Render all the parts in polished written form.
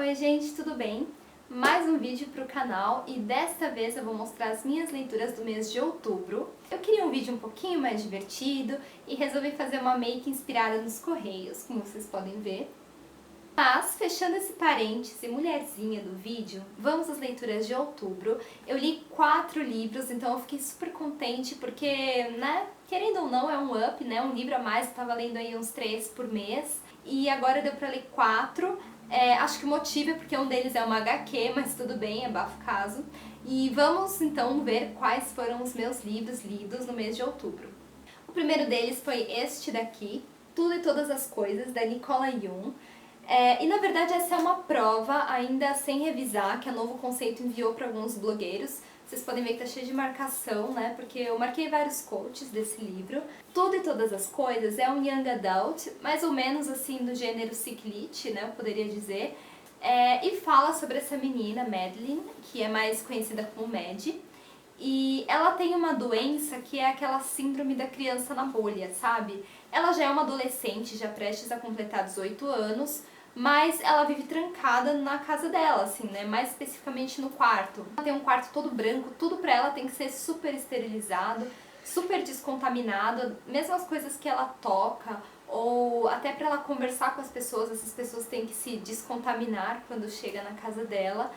Oi gente, tudo bem? Mais um vídeo para o canal e desta vez eu vou mostrar as minhas leituras do mês de outubro. Eu queria um vídeo um pouquinho mais divertido e resolvi fazer uma make inspirada nos Correios, como vocês podem ver. Mas, fechando esse parêntese mulherzinha do vídeo, vamos às leituras de outubro. Eu li 4 livros, então eu fiquei super contente porque, né, querendo ou não, é um up, né, um livro a mais, eu tava lendo aí uns 3 por mês. E agora deu pra ler 4. Acho que o motivo é porque um deles é uma HQ, mas tudo bem, abafa o caso. E vamos então ver quais foram os meus livros lidos no mês de outubro. O primeiro deles foi este daqui, Tudo e Todas as Coisas, da Nicola Jung. E na verdade essa é uma prova ainda sem revisar, que a Novo Conceito enviou para alguns blogueiros. Vocês podem ver que tá cheio de marcação, né? Porque eu marquei vários quotes desse livro. Tudo e Todas as Coisas é um young adult, mais ou menos assim do gênero ciclite, né? Eu poderia dizer. E fala sobre essa menina, Madeline, que é mais conhecida como Mad. E ela tem uma doença que é aquela síndrome da criança na bolha, sabe? Ela já é uma adolescente, já prestes a completar 18 anos, mas ela vive trancada na casa dela, assim, né? Mais especificamente no quarto. Ela tem um quarto todo branco, tudo pra ela tem que ser super esterilizado, super descontaminado, mesmo as coisas que ela toca, ou até pra ela conversar com as pessoas, essas pessoas têm que se descontaminar quando chega na casa dela.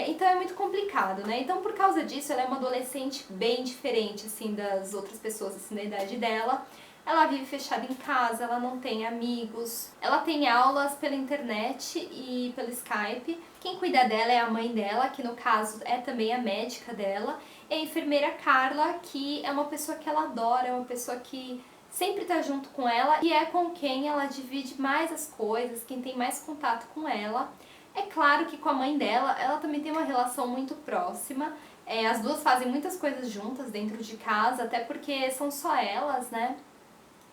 Então é muito complicado, né? Então por causa disso ela é uma adolescente bem diferente, assim, das outras pessoas, assim, da idade dela. Ela vive fechada em casa, ela não tem amigos, ela tem aulas pela internet e pelo Skype. Quem cuida dela é a mãe dela, que no caso é também a médica dela, e a enfermeira Carla, que é uma pessoa que ela adora, é uma pessoa que sempre tá junto com ela e é com quem ela divide mais as coisas, quem tem mais contato com ela. É claro que com a mãe dela, ela também tem uma relação muito próxima. As duas fazem muitas coisas juntas dentro de casa, até porque são só elas, né?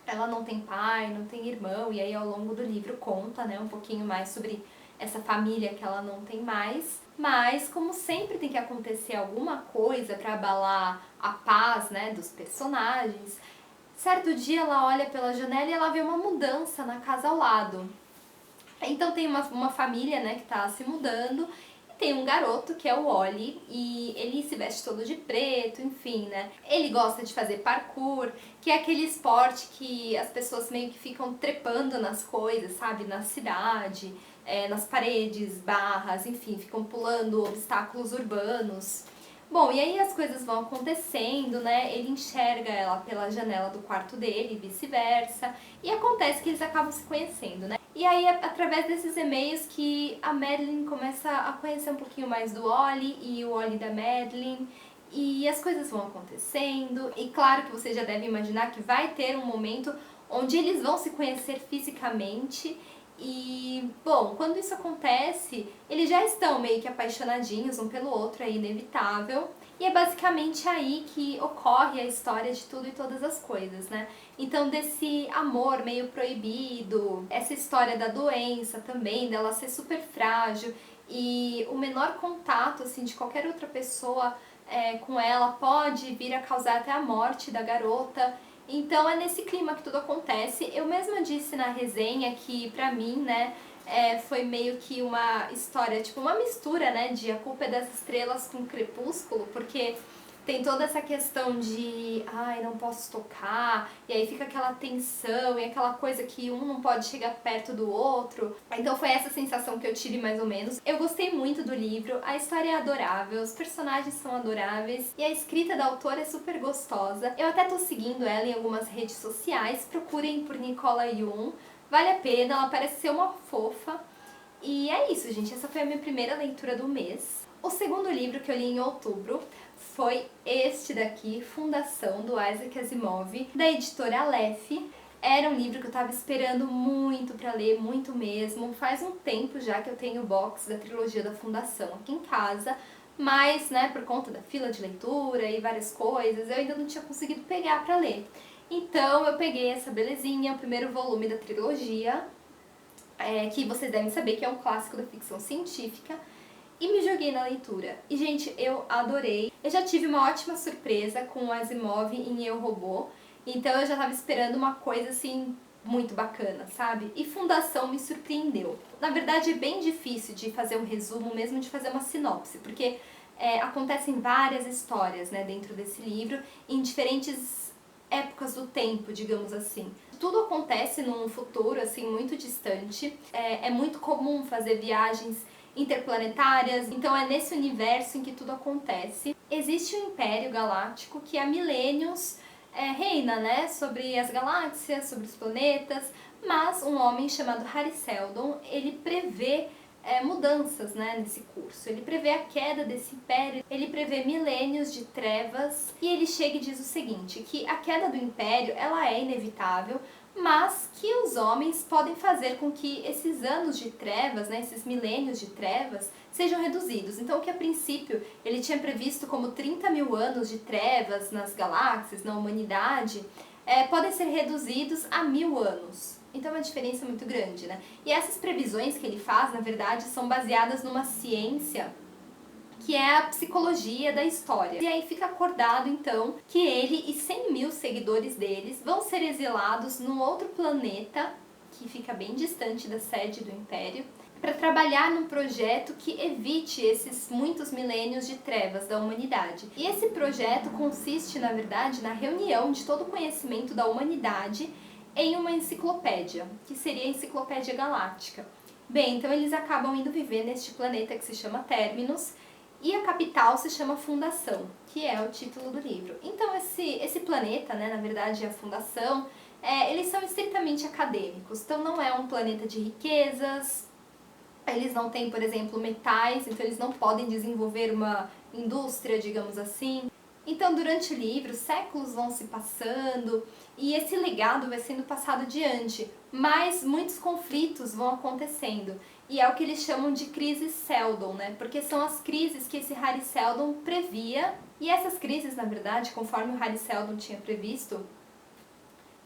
Ela não tem pai, não tem irmão, e aí ao longo do livro conta, né, um pouquinho mais sobre essa família que ela não tem mais. Mas, como sempre tem que acontecer alguma coisa para abalar a paz, né, dos personagens, certo dia ela olha pela janela e ela vê uma mudança na casa ao lado. Então tem uma família, né, que tá se mudando, e tem um garoto que é o Ollie, e ele se veste todo de preto, enfim, né. Ele gosta de fazer parkour, que é aquele esporte que as pessoas meio que ficam trepando nas coisas, sabe, na cidade, nas paredes, barras, enfim, ficam pulando obstáculos urbanos. Bom, e aí as coisas vão acontecendo, né? Ele enxerga ela pela janela do quarto dele e vice-versa. E acontece que eles acabam se conhecendo, né? E aí é através desses e-mails que a Madeline começa a conhecer um pouquinho mais do Ollie e o Ollie da Madeline. E as coisas vão acontecendo. E claro que você já deve imaginar que vai ter um momento onde eles vão se conhecer fisicamente. E, bom, quando isso acontece, eles já estão meio que apaixonadinhos um pelo outro, é inevitável. E é basicamente aí que ocorre a história de Tudo e Todas as Coisas, né? Então desse amor meio proibido, essa história da doença também, dela ser super frágil e o menor contato, assim, de qualquer outra pessoa com ela pode vir a causar até a morte da garota. Então é nesse clima que tudo acontece. Eu mesma disse na resenha que pra mim, né, foi meio que uma história, tipo uma mistura, né, de A Culpa é das Estrelas com Crepúsculo, porque tem toda essa questão de, ai, não posso tocar, e aí fica aquela tensão e aquela coisa que um não pode chegar perto do outro. Então foi essa sensação que eu tive mais ou menos. Eu gostei muito do livro, a história é adorável, os personagens são adoráveis e a escrita da autora é super gostosa. Eu até tô seguindo ela em algumas redes sociais, procurem por Nicola Jung, vale a pena, ela parece ser uma fofa. E é isso, gente, essa foi a minha primeira leitura do mês. O segundo livro que eu li em outubro foi este daqui, Fundação, do Isaac Asimov, da editora Aleph. Era um livro que eu tava esperando muito pra ler, muito mesmo. Faz um tempo já que eu tenho o box da trilogia da Fundação aqui em casa, mas, né, por conta da fila de leitura e várias coisas, eu ainda não tinha conseguido pegar pra ler. Então eu peguei essa belezinha, o primeiro volume da trilogia, que vocês devem saber que é um clássico da ficção científica, e me joguei na leitura. E, gente, eu adorei. Eu já tive uma ótima surpresa com o Asimov em Eu, Robô, então eu já tava esperando uma coisa, assim, muito bacana, sabe? E Fundação me surpreendeu. Na verdade, é bem difícil de fazer um resumo, mesmo de fazer uma sinopse, porque acontecem várias histórias, né, dentro desse livro, em diferentes épocas do tempo, digamos assim. Tudo acontece num futuro, assim, muito distante. É muito comum fazer viagens interplanetárias, então é nesse universo em que tudo acontece. Existe um Império Galáctico que há milênios reina, né, sobre as galáxias, sobre os planetas, mas um homem chamado Hari Seldon, ele prevê mudanças, né, nesse curso. Ele prevê a queda desse império, ele prevê milênios de trevas, e ele chega e diz o seguinte, que a queda do império, ela é inevitável, mas que os homens podem fazer com que esses anos de trevas, né, esses milênios de trevas, sejam reduzidos. Então, o que a princípio ele tinha previsto como 30 mil anos de trevas nas galáxias, na humanidade, podem ser reduzidos a 1000 anos. Então, é uma diferença muito grande, né? E essas previsões que ele faz, na verdade, são baseadas numa ciência que é a psicologia da história. E aí fica acordado, então, que ele e 100 mil seguidores deles vão ser exilados num outro planeta, que fica bem distante da sede do Império, para trabalhar num projeto que evite esses muitos milênios de trevas da humanidade. E esse projeto consiste, na verdade, na reunião de todo o conhecimento da humanidade em uma enciclopédia, que seria a Enciclopédia Galáctica. Bem, então eles acabam indo viver neste planeta que se chama Terminus, e a capital se chama Fundação, que é o título do livro. Então esse planeta, né, na verdade a Fundação, eles são estritamente acadêmicos, então não é um planeta de riquezas, eles não têm, por exemplo, metais, então eles não podem desenvolver uma indústria, digamos assim. Então, durante o livro, séculos vão se passando e esse legado vai sendo passado adiante, mas muitos conflitos vão acontecendo. E é o que eles chamam de crises Seldon, né? Porque são as crises que esse Hari Seldon previa. E essas crises, na verdade, conforme o Hari Seldon tinha previsto,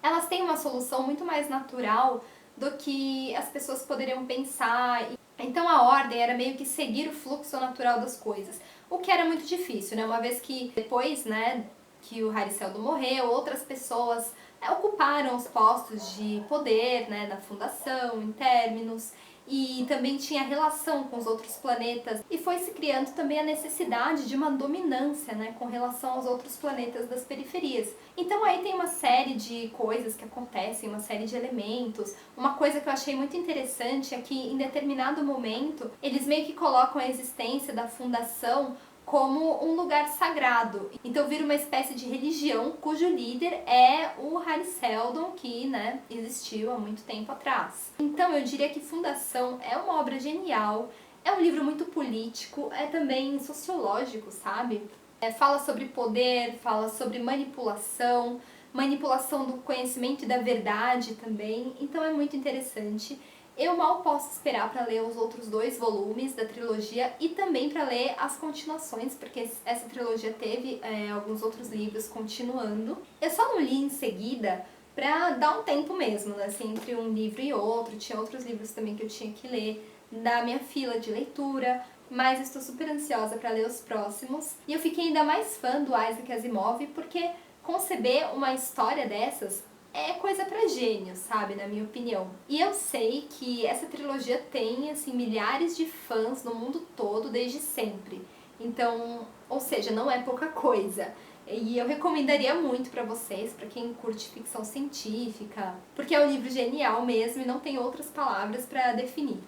elas têm uma solução muito mais natural do que as pessoas poderiam pensar. Então a ordem era meio que seguir o fluxo natural das coisas, o que era muito difícil, né? Uma vez que depois, né, que o Hari Seldon morreu, outras pessoas ocuparam os postos de poder, né, na fundação, em Terminus, e também tinha relação com os outros planetas, e foi se criando também a necessidade de uma dominância, né, com relação aos outros planetas das periferias. Então aí tem uma série de coisas que acontecem, uma série de elementos. Uma coisa que eu achei muito interessante é que em determinado momento eles meio que colocam a existência da fundação como um lugar sagrado. Então vira uma espécie de religião cujo líder é o Hari Seldon, que, né, existiu há muito tempo atrás. Então eu diria que Fundação é uma obra genial, é um livro muito político, é também sociológico, sabe? Fala sobre poder, fala sobre manipulação, manipulação do conhecimento e da verdade também, então é muito interessante. Eu mal posso esperar para ler os outros 2 volumes da trilogia e também para ler as continuações, porque essa trilogia teve alguns outros livros continuando. Eu só não li em seguida para dar um tempo mesmo, né, assim, entre um livro e outro. Tinha outros livros também que eu tinha que ler da minha fila de leitura, mas estou super ansiosa para ler os próximos. E eu fiquei ainda mais fã do Isaac Asimov, porque conceber uma história dessas é coisa pra gênio, sabe, na minha opinião. E eu sei que essa trilogia tem, assim, milhares de fãs no mundo todo desde sempre. Então, ou seja, não é pouca coisa. E eu recomendaria muito pra vocês, pra quem curte ficção científica, porque é um livro genial mesmo e não tem outras palavras pra definir.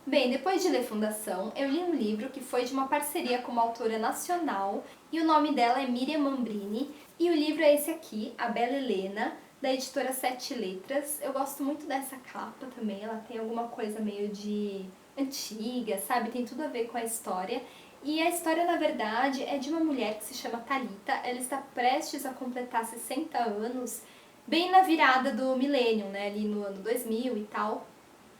Bem, depois de ler Fundação, eu li um livro que foi de uma parceria com uma autora nacional, e o nome dela é Miriam Mambrini, e o livro é esse aqui, A Bela Helena, da editora Sete Letras. Eu gosto muito dessa capa também, ela tem alguma coisa meio de antiga, sabe? Tem tudo a ver com a história. E a história, na verdade, é de uma mulher que se chama Thalita. Ela está prestes a completar 60 anos, bem na virada do milênio, né? Ali no ano 2000 e tal.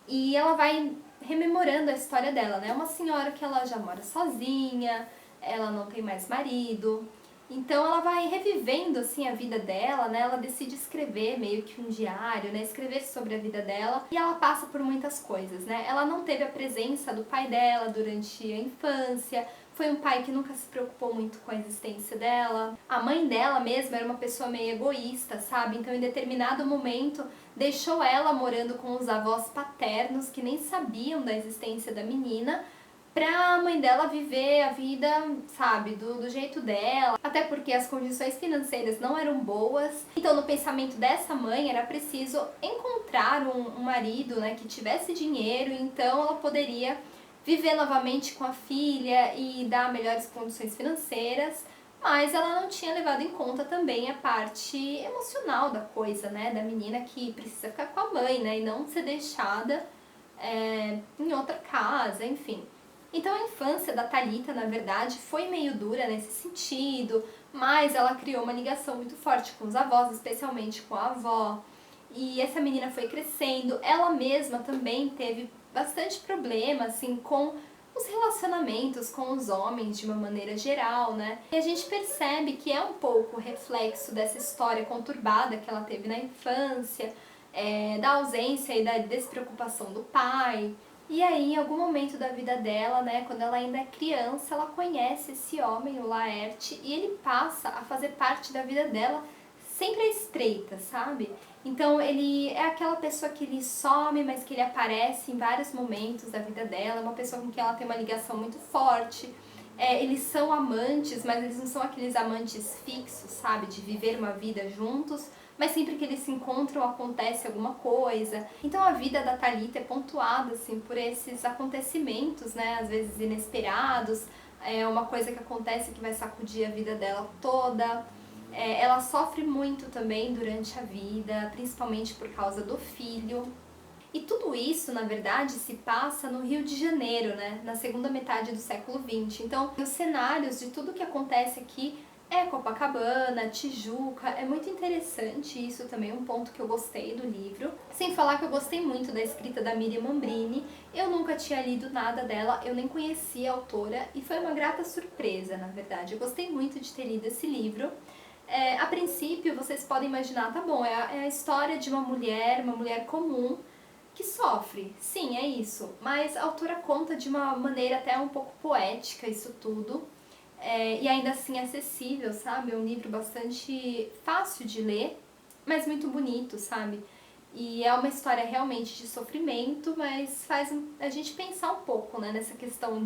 E ela vai rememorando a história dela, né? É uma senhora que ela já mora sozinha, ela não tem mais marido. Então ela vai revivendo assim a vida dela, né? Ela decide escrever meio que um diário, né? Escrever sobre a vida dela, e ela passa por muitas coisas, né? Ela não teve a presença do pai dela durante a infância, Foi um pai que nunca se preocupou muito com a existência dela. A mãe dela mesma era uma pessoa meio egoísta, sabe? Então, em determinado momento, deixou ela morando com os avós paternos, que nem sabiam da existência da menina, pra mãe dela viver a vida, sabe, do jeito dela. Até porque as condições financeiras não eram boas. Então, no pensamento dessa mãe, era preciso encontrar um marido, né, que tivesse dinheiro, então ela poderia viver novamente com a filha e dar melhores condições financeiras, mas ela não tinha levado em conta também a parte emocional da coisa, né, da menina que precisa ficar com a mãe, né, e não ser deixada em outra casa, enfim. Então a infância da Thalita, na verdade, foi meio dura nesse sentido, mas ela criou uma ligação muito forte com os avós, especialmente com a avó. E essa menina foi crescendo, ela mesma também teve bastante problema, assim, com os relacionamentos com os homens de uma maneira geral, né? E a gente percebe que é um pouco reflexo dessa história conturbada que ela teve na infância, da ausência e da despreocupação do pai. E aí, em algum momento da vida dela, né, quando ela ainda é criança, ela conhece esse homem, o Laerte, e ele passa a fazer parte da vida dela sempre à espreita, sabe? Então ele é aquela pessoa que ele some, mas que ele aparece em vários momentos da vida dela, é uma pessoa com quem ela tem uma ligação muito forte. Eles são amantes, mas eles não são aqueles amantes fixos, sabe? De viver uma vida juntos, mas sempre que eles se encontram acontece alguma coisa. Então a vida da Thalita é pontuada, assim, por esses acontecimentos, né? Às vezes inesperados, é uma coisa que acontece que vai sacudir a vida dela toda. Ela sofre muito também durante a vida, principalmente por causa do filho. E tudo isso, na verdade, se passa no Rio de Janeiro, né? Na segunda metade do século XX. Então, os cenários de tudo que acontece aqui é Copacabana, Tijuca, é muito interessante isso também, um ponto que eu gostei do livro. Sem falar que eu gostei muito da escrita da Miriam Ambrini, eu nunca tinha lido nada dela, eu nem conhecia a autora e foi uma grata surpresa, na verdade. Eu gostei muito de ter lido esse livro. A princípio, vocês podem imaginar, tá bom, é a história de uma mulher comum, que sofre. Sim, é isso. Mas a autora conta de uma maneira até um pouco poética isso tudo. E ainda assim acessível, sabe? É um livro bastante fácil de ler, mas muito bonito, sabe? E é uma história realmente de sofrimento, mas faz a gente pensar um pouco, né, nessa questão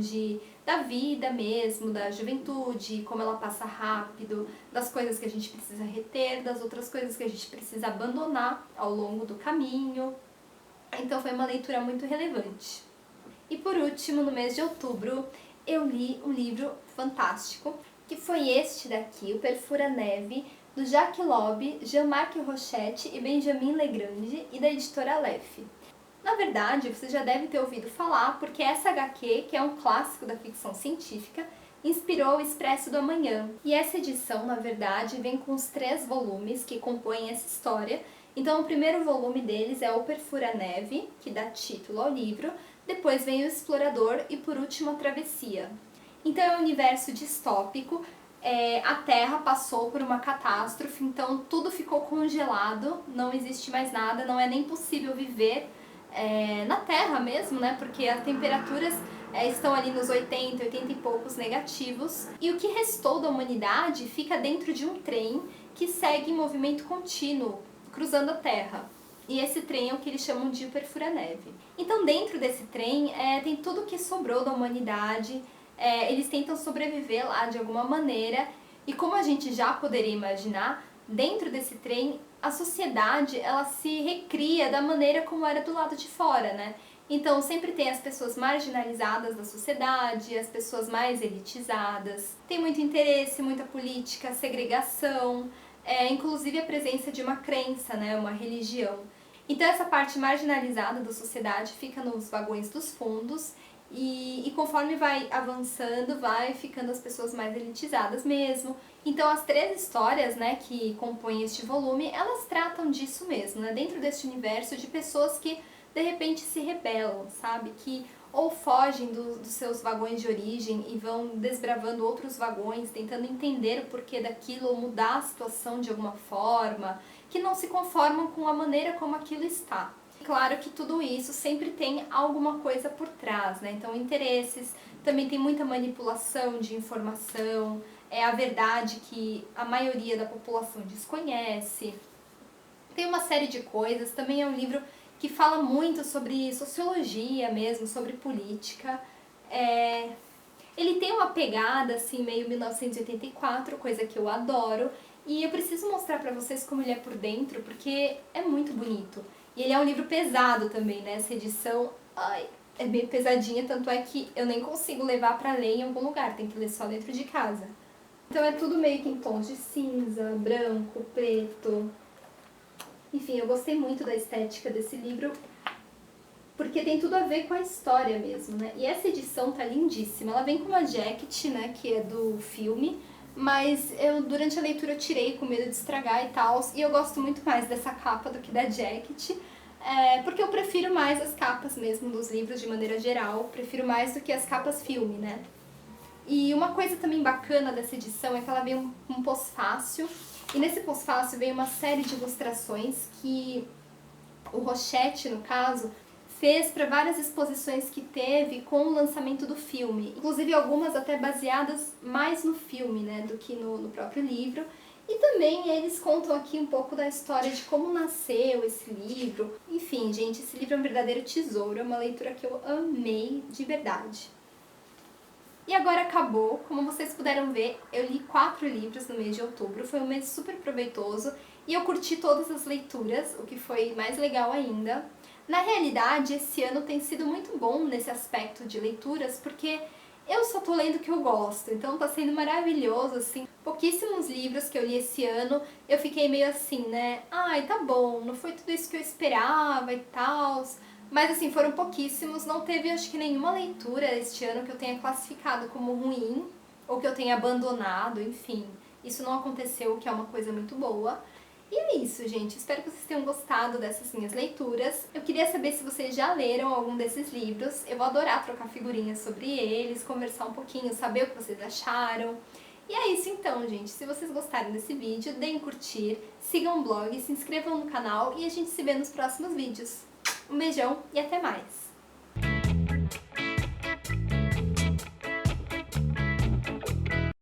da vida mesmo, da juventude, como ela passa rápido, das coisas que a gente precisa reter, das outras coisas que a gente precisa abandonar ao longo do caminho. Então foi uma leitura muito relevante. E por último, no mês de outubro, eu li um livro fantástico, que foi este daqui, O Perfura-Neve, do Jacques Lob, Jean-Marc Rochette e Benjamin Legrand, e da editora Aleph. Na verdade, você já deve ter ouvido falar, porque essa HQ, que é um clássico da ficção científica, inspirou o Expresso do Amanhã. E essa edição, na verdade, vem com os 3 volumes que compõem essa história. Então, o primeiro volume deles é O Perfura-Neve, que dá título ao livro, depois vem O Explorador e, por último, A Travessia. Então, é um universo distópico, a Terra passou por uma catástrofe, então tudo ficou congelado, não existe mais nada, não é nem possível viver na Terra mesmo, né? Porque as temperaturas estão ali nos 80 e poucos negativos. E o que restou da humanidade fica dentro de um trem que segue em movimento contínuo, cruzando a Terra. E esse trem é o que eles chamam de Perfura-Neve. Então, dentro desse trem, tem tudo o que sobrou da humanidade. Eles tentam sobreviver lá de alguma maneira. E como a gente já poderia imaginar, dentro desse trem, a sociedade ela se recria da maneira como era do lado de fora, né? Então, sempre tem as pessoas marginalizadas da sociedade, as pessoas mais elitizadas. Tem muito interesse, muita política, segregação, inclusive a presença de uma crença, né? Uma religião. Então, essa parte marginalizada da sociedade fica nos vagões dos fundos e conforme vai avançando, vai ficando as pessoas mais elitizadas mesmo. Então, as 3 histórias, né, que compõem este volume, elas tratam disso mesmo, né? Dentro deste universo de pessoas que de repente se rebelam, sabe? Que ou fogem dos seus vagões de origem e vão desbravando outros vagões, tentando entender o porquê daquilo ou mudar a situação de alguma forma, que não se conformam com a maneira como aquilo está. Claro que tudo isso sempre tem alguma coisa por trás, né? Então, interesses, também tem muita manipulação de informação, é a verdade que a maioria da população desconhece. Tem uma série de coisas, também é um livro que fala muito sobre sociologia mesmo, sobre política. Ele tem uma pegada assim meio 1984, coisa que eu adoro, e eu preciso mostrar pra vocês como ele é por dentro, porque é muito bonito. E ele é um livro pesado também, né? Essa edição, é bem pesadinha, tanto é que eu nem consigo levar pra ler em algum lugar, tem que ler só dentro de casa. Então é tudo meio que em tons de cinza, branco, preto. Enfim, eu gostei muito da estética desse livro, porque tem tudo a ver com a história mesmo, né? E essa edição tá lindíssima. Ela vem com uma jacket, né, que é do filme, mas eu durante a leitura eu tirei com medo de estragar e tal, e eu gosto muito mais dessa capa do que da jacket, porque eu prefiro mais as capas mesmo dos livros de maneira geral, prefiro mais do que as capas filme, né? E uma coisa também bacana dessa edição é que ela vem um pós-fácil, e nesse pós-fácil vem uma série de ilustrações que o Rochette, no caso, fez para várias exposições que teve com o lançamento do filme. Inclusive algumas até baseadas mais no filme, né, do que no próprio livro. E também eles contam aqui um pouco da história de como nasceu esse livro. Enfim, gente, esse livro é um verdadeiro tesouro, é uma leitura que eu amei de verdade. E agora acabou, como vocês puderam ver, eu li 4 livros no mês de outubro, foi um mês super proveitoso e eu curti todas as leituras, o que foi mais legal ainda. Na realidade, esse ano tem sido muito bom nesse aspecto de leituras, porque eu só tô lendo o que eu gosto, então tá sendo maravilhoso, assim. Pouquíssimos livros que eu li esse ano, eu fiquei meio assim, né? Ai, tá bom, não foi tudo isso que eu esperava e tal. Mas assim, foram pouquíssimos, não teve acho que nenhuma leitura este ano que eu tenha classificado como ruim, ou que eu tenha abandonado, enfim. Isso não aconteceu, o que é uma coisa muito boa. E é isso, gente. Espero que vocês tenham gostado dessas minhas leituras. Eu queria saber se vocês já leram algum desses livros. Eu vou adorar trocar figurinhas sobre eles, conversar um pouquinho, saber o que vocês acharam. E é isso então, gente. Se vocês gostaram desse vídeo, deem curtir, sigam o blog, se inscrevam no canal e a gente se vê nos próximos vídeos. Um beijão e até mais!